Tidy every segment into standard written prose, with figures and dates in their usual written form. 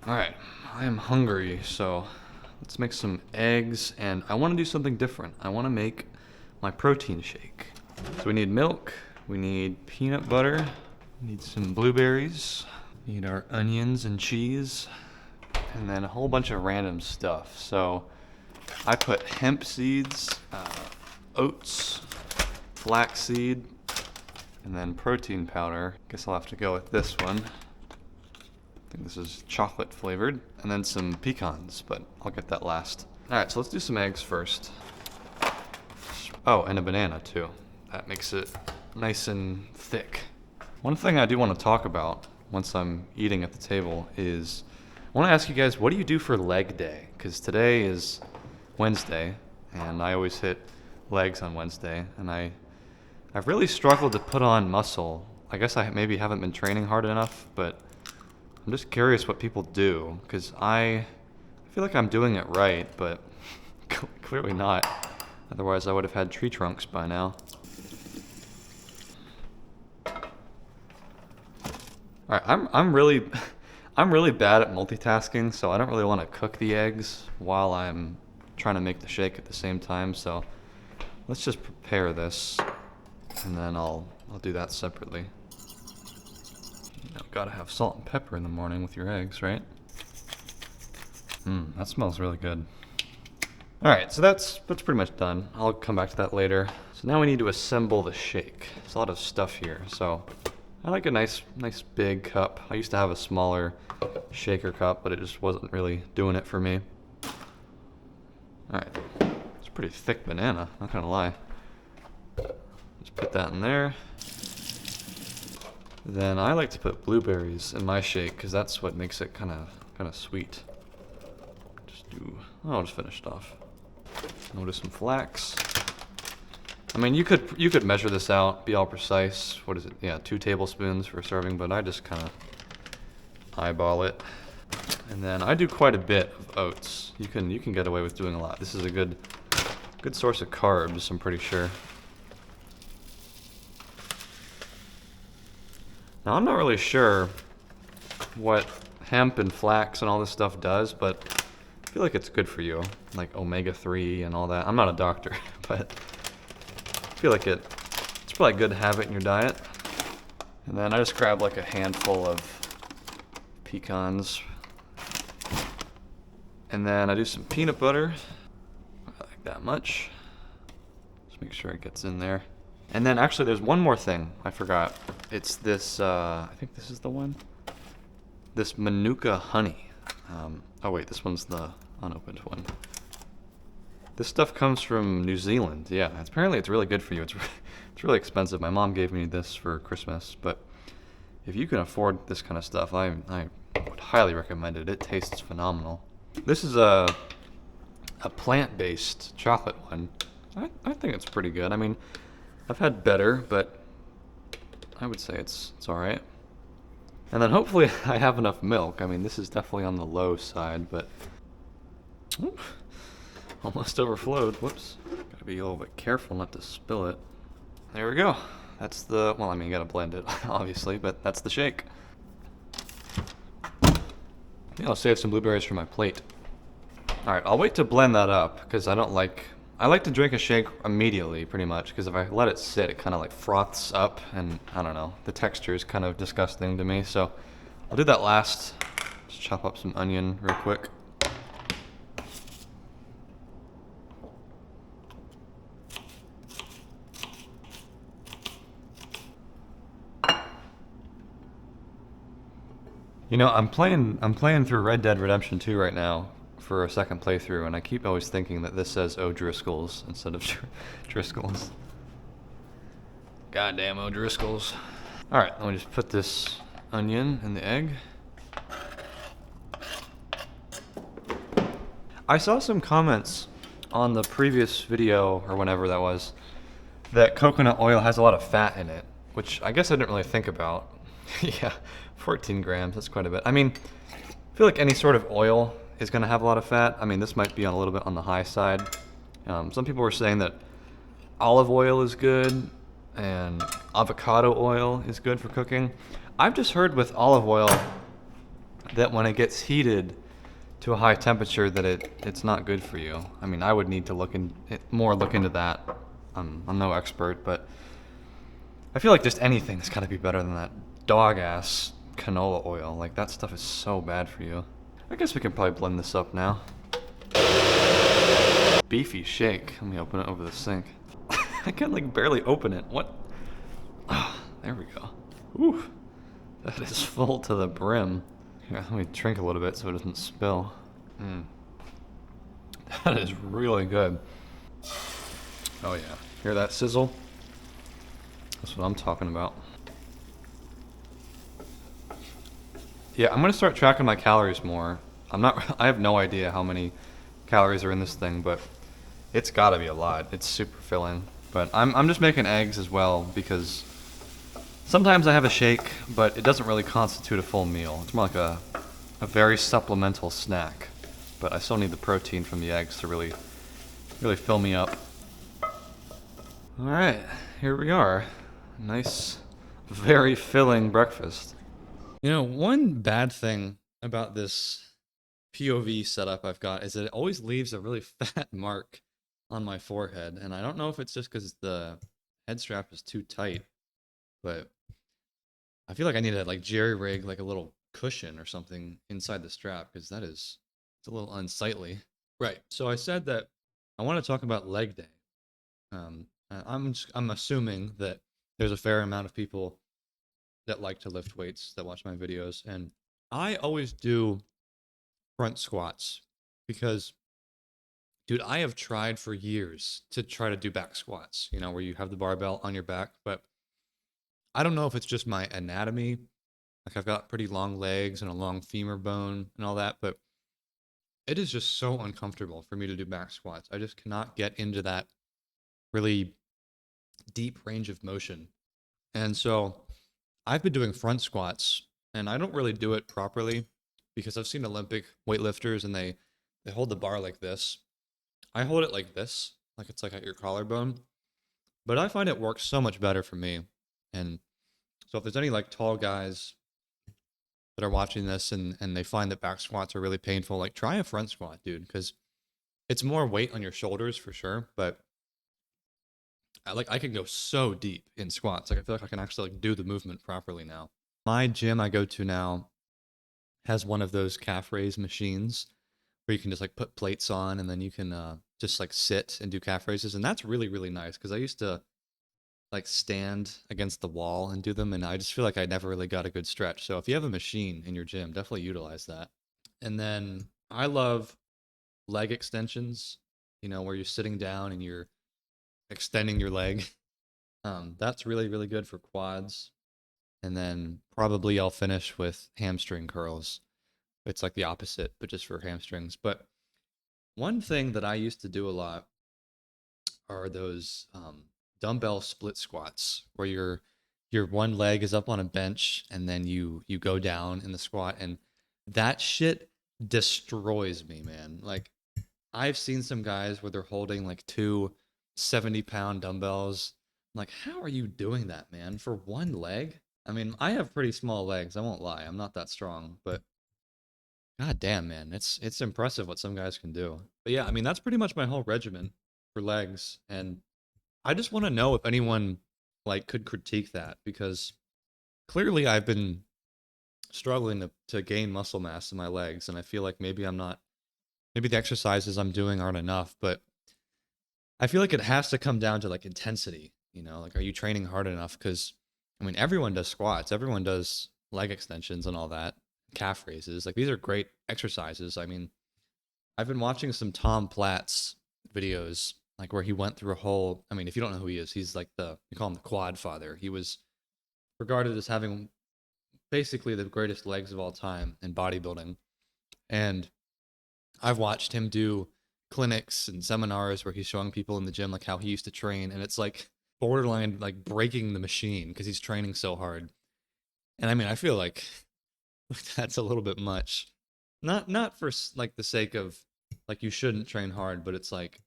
Alright, I am hungry, so let's make some eggs, and I want to do something different. I want to make my protein shake. So we need milk, we need peanut butter, we need some blueberries, we need our onions and cheese, and then a whole bunch of random stuff. So I put hemp seeds, oats, flaxseed, and then protein powder. Guess I'll have to go with this one. I think this is chocolate flavored, and then some pecans, but I'll get that last. All right, so let's do some eggs first. Oh, and a banana too. That makes it nice and thick. One thing I do want to talk about once I'm eating at the table is I want to ask you guys, what do you do for leg day? Because today is Wednesday, and I always hit legs on Wednesday, and I've really struggled to put on muscle. I guess I maybe haven't been training hard enough, but I'm just curious what people do, because I feel like I'm doing it right, but clearly not. Otherwise, I would have had tree trunks by now. All right, I'm really bad at multitasking, so I don't really want to cook the eggs while I'm trying to make the shake at the same time. So let's just prepare this, and then I'll do that separately. You know, gotta have salt and pepper in the morning with your eggs, right? That smells really good. All right, so that's pretty much done. I'll come back to that later. So now we need to assemble the shake. There's a lot of stuff here, so I like a nice big cup. I used to have a smaller shaker cup, but it just wasn't really doing it for me. All right, it's a pretty thick banana, not gonna lie. Just put that in there. Then I like to put blueberries in my shake because that's what makes it kind of sweet. I'll just finish it off. We'll do some flax. I mean, you could measure this out, be all precise. What is it? Yeah, 2 tablespoons for a serving, but I just kind of eyeball it. And then I do quite a bit of oats. You can get away with doing a lot. This is a good source of carbs, I'm pretty sure. Now, I'm not really sure what hemp and flax and all this stuff does, but I feel like it's good for you, like omega-3 and all that. I'm not a doctor, but I feel like it's probably good to have it in your diet. And then I just grab like a handful of pecans. And then I do some peanut butter, like that much. Just make sure it gets in there. And then actually there's one more thing I forgot. It's this, I think this is the one. This Manuka honey. Oh wait, this one's the unopened one. This stuff comes from New Zealand. Yeah, apparently it's really good for you. It's really expensive. My mom gave me this for Christmas, but if you can afford this kind of stuff, I would highly recommend it. It tastes phenomenal. This is a plant-based chocolate one. I think it's pretty good. I mean, I've had better, but I would say it's all right. And then hopefully I have enough milk. I mean, this is definitely on the low side, but almost overflowed. Whoops. Gotta be a little bit careful not to spill it. There we go. That's the, well, I mean, you gotta blend it, obviously, but that's the shake. Yeah, I'll save some blueberries for my plate. All right, I'll wait to blend that up because I like to drink a shake immediately, pretty much, because if I let it sit, it kind of like froths up, and I don't know, the texture is kind of disgusting to me, so I'll do that last. Just chop up some onion real quick. You know, I'm playing through Red Dead Redemption 2 right now for a second playthrough, and I keep always thinking that this says O'Driscoll's instead of Driscoll's. Goddamn O'Driscoll's. Alright, let me just put this onion in the egg. I saw some comments on the previous video, or whenever that was, that coconut oil has a lot of fat in it, which I guess I didn't really think about. Yeah, 14 grams, that's quite a bit. I mean, I feel like any sort of oil is going to have a lot of fat. I mean, this might be a little bit on the high side. Some people were saying that olive oil is good and avocado oil is good for cooking. I've just heard with olive oil, that when it gets heated to a high temperature that it's not good for you. I mean, I would need to look into that. I'm no expert, but I feel like just anything's got to be better than that dog ass canola oil. Like that stuff is so bad for you. I guess we can probably blend this up now. Beefy shake. Let me open it over the sink. I can like barely open it. What? Ah, there we go. Ooh, that is full to the brim. Here, let me drink a little bit so it doesn't spill. That is really good. Oh yeah, hear that sizzle? That's what I'm talking about. Yeah, I'm gonna start tracking my calories more. I have no idea how many calories are in this thing, but it's gotta be a lot. It's super filling. But I'm just making eggs as well because sometimes I have a shake, but it doesn't really constitute a full meal. It's more like a very supplemental snack. But I still need the protein from the eggs to really fill me up. Alright, here we are. Nice, very filling breakfast. You know, one bad thing about this POV setup I've got is that it always leaves a really fat mark on my forehead. And I don't know if it's just because the head strap is too tight, but I feel like I need to like jerry rig like a little cushion or something inside the strap because it's a little unsightly. Right. So I said that I want to talk about leg day. I'm assuming that there's a fair amount of people that like to lift weights that watch my videos, and I always do front squats because, dude, I have tried for years to try to do back squats. You know, where you have the barbell on your back, but I don't know if it's just my anatomy. Like I've got pretty long legs and a long femur bone and all that, but it is just so uncomfortable for me to do back squats. I just cannot get into that really deep range of motion. And so I've been doing front squats and I don't really do it properly because I've seen Olympic weightlifters and they hold the bar like this. I hold it like this, like it's like at your collarbone. But I find it works so much better for me. And so if there's any like tall guys that are watching this and they find that back squats are really painful, like try a front squat, dude, because it's more weight on your shoulders for sure, but I can go so deep in squats. Like I feel like I can actually like do the movement properly now. My gym I go to now has one of those calf raise machines where you can just like put plates on and then you can just like sit and do calf raises, and that's really nice because I used to like stand against the wall and do them, and I just feel like I never really got a good stretch. So if you have a machine in your gym, definitely utilize that. And then I love leg extensions, you know, where you're sitting down and you're extending your leg. That's really good for quads. And then probably I'll finish with hamstring curls. It's like the opposite, but just for hamstrings. But one thing that I used to do a lot are those dumbbell split squats where your one leg is up on a bench and then you go down in the squat, and that shit destroys me, man. Like I've seen some guys where they're holding like two 70-pound dumbbells. I'm like, how are you doing that, man? For one leg? I mean, I have pretty small legs, I won't lie. I'm not that strong, but god damn, man, it's impressive what some guys can do. But yeah, I mean, that's pretty much my whole regimen for legs, and I just want to know if anyone like could critique that because clearly I've been struggling to gain muscle mass in my legs, and I feel like maybe the exercises I'm doing aren't enough, but I feel like it has to come down to like intensity, you know, like are you training hard enough? Because I mean, everyone does squats, everyone does leg extensions and all that, calf raises. Like these are great exercises. I mean, I've been watching some Tom Platz videos, like where he went through a whole. I mean, if you don't know who he is, he's like you call him the quad father. He was regarded as having basically the greatest legs of all time in bodybuilding. And I've watched him do clinics and seminars where he's showing people in the gym like how he used to train, and it's like borderline like breaking the machine because he's training so hard. And I mean, I feel like that's a little bit much. Not for like the sake of like you shouldn't train hard, but it's like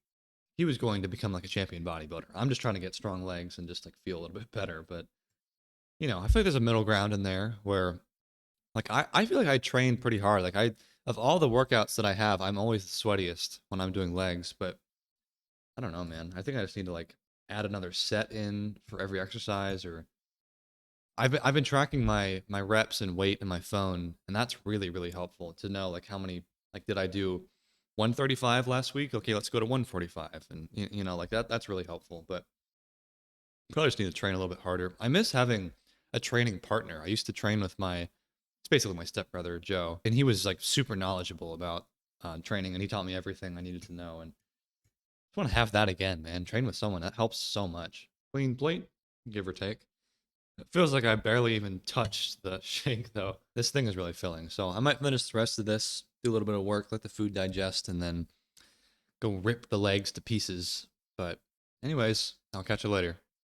he was going to become like a champion bodybuilder. I'm just trying to get strong legs and just like feel a little bit better. But you know, I feel like there's a middle ground in there where Like I feel like I train pretty hard. Like I of all the workouts that I have, I'm always the sweatiest when I'm doing legs, but I don't know, man. I think I just need to like add another set in for every exercise or I've been tracking my reps and weight in my phone, and that's really really helpful to know like how many like did I do 135 last week? Okay, let's go to 145, and you know like that's really helpful. But probably just need to train a little bit harder. I miss having a training partner. I used to train with it's basically my stepbrother Joe, and he was like super knowledgeable about training, and he taught me everything I needed to know. And I just want to have that again, man. Train with someone that helps so much. Clean plate, give or take. It feels like I barely even touched the shake though. This thing is really filling. So I might finish the rest of this, do a little bit of work, let the food digest, and then go rip the legs to pieces. But anyways, I'll catch you later.